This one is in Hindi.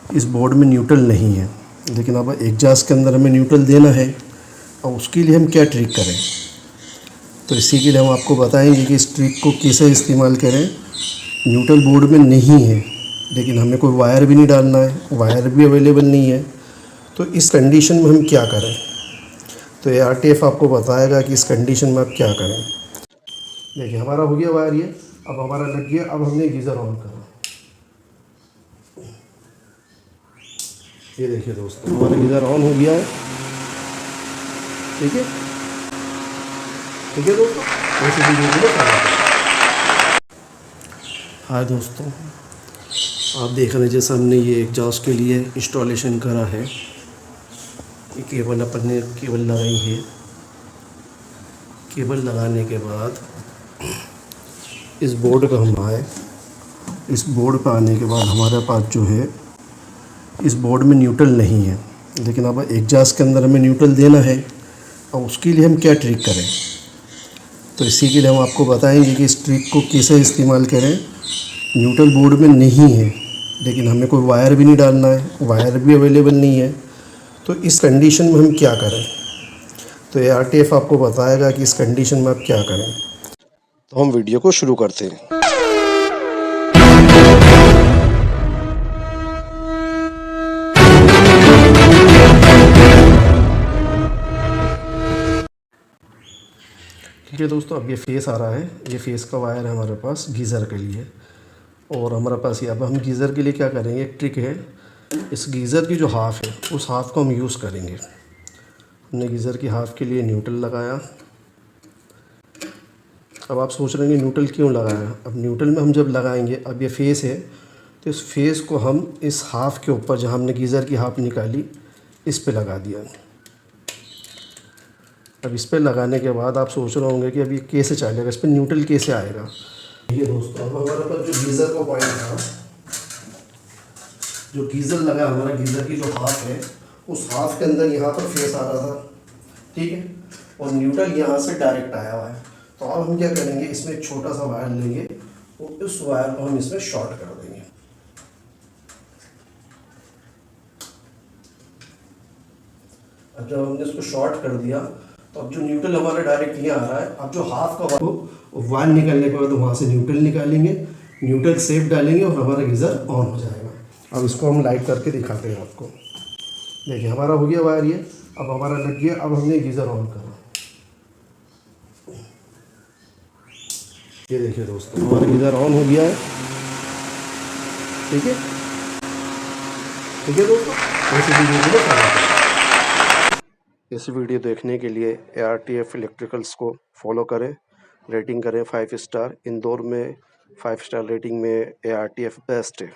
इस बोर्ड में न्यूट्रल नहीं है, लेकिन अब एग्जास्ट के अंदर हमें न्यूट्रल देना है। और उसके लिए हम क्या ट्रिक करें, तो इसी के लिए हम आपको बताएंगे कि इस ट्रिक को कैसे इस्तेमाल करें। न्यूट्रल बोर्ड में नहीं है, लेकिन हमें कोई वायर भी नहीं डालना है, वायर भी अवेलेबल नहीं है, तो इस कंडीशन में हम क्या करें। तो ARTF आपको बताएगा कि इस कंडीशन में आप क्या करें। देखिए हमारा हो गया वायर, ये अब हमारा लग गया। अब हमने गीज़र ऑन करा, ये देखिए दोस्तों हमारा गीज़र ऑन हो गया है। ठीक है, ठीक है दोस्तों, ऐसे वीडियो के लिए। हाँ दोस्तों, आप देख रहे हैं जैसे हमने ये एग्जॉस्ट के लिए इंस्टॉलेशन करा है। ये केबल अपन ने केबल लगाई है। केबल लगाने के बाद इस बोर्ड पर हम आए। इस बोर्ड पर आने के बाद हमारे पास जो है, इस बोर्ड में न्यूट्रल नहीं है, लेकिन अब एग्जास्ट के अंदर हमें न्यूट्रल देना है। और उसके लिए हम क्या ट्रिक करें, तो इसी के लिए हम आपको बताएंगे कि इस ट्रिक को कैसे इस्तेमाल करें। न्यूट्रल बोर्ड में नहीं है, लेकिन हमें कोई वायर भी नहीं डालना है, वायर भी अवेलेबल नहीं है, तो इस कंडीशन में हम क्या करें। तो ARTF आपको बताएगा कि इस कंडीशन में आप क्या करें। तो हम वीडियो को शुरू करते हैं। ठीक है दोस्तों, अब ये फेस आ रहा है। ये फेस का वायर है हमारे पास गीज़र के लिए। और हमारे पास ये, अब हम गीज़र के लिए क्या करेंगे, एक ट्रिक है। इस गीज़र की जो हाफ़ है, उस हाफ़ को हम यूज़ करेंगे। हमने गीज़र की हाफ़ के लिए न्यूट्रल लगाया। अब आप सोच रहे हैं न्यूट्रल क्यों लगाया। अब न्यूट्रल में हम जब लगाएंगे, अब ये फेस है, तो इस फेस को हम इस हाफ़ के ऊपर, जहाँ हमने गीज़र की हाफ़ निकाली, इस पे लगा दिया। अब इस पे लगाने के बाद आप सोच रहे होंगे कि अब ये कैसे चलेगा, इस पर न्यूट्रल कैसे आएगा। ये दोस्तों, अब हमारे पास जो गीज़र का पॉइंट था, जो गीज़र लगा हमारा, गीज़र की जो हाफ है, उस हाफ के अंदर यहाँ पर फेस आ रहा था। ठीक है, और न्यूट्रल यहाँ से डायरेक्ट आया हुआ है। तो अब हम क्या करेंगे, इसमें एक छोटा सा वायर लेंगे और उस वायर को हम इसमें शॉर्ट कर देंगे। अब जब हमने इसको शॉर्ट कर दिया, तो अब जो न्यूट्रल हमारा डायरेक्ट यहाँ आ रहा है। अब जो हाफ का वायर निकलने के बाद वहाँ से न्यूट्रल निकालेंगे, न्यूट्रल सेफ डालेंगे और हमारा गीज़र ऑन हो जाएगा। अब इसको हम लाइट करके दिखाते हैं आपको। देखिए हमारा हो गया वायर, ये अब हमारा लग गया। अब हमने गीज़र ऑन करा, ये देखिए दोस्तों हमारा गीज़र ऑन हो गया है। ठीक है, ठीक है दोस्तों, ऐसे वीडियो के लिए। इस वीडियो देखने के लिए ARTF इलेक्ट्रिकल्स को फॉलो करें, रेटिंग करें 5 स्टार। इंदौर में 5 स्टार रेटिंग में ARTF बेस्ट है।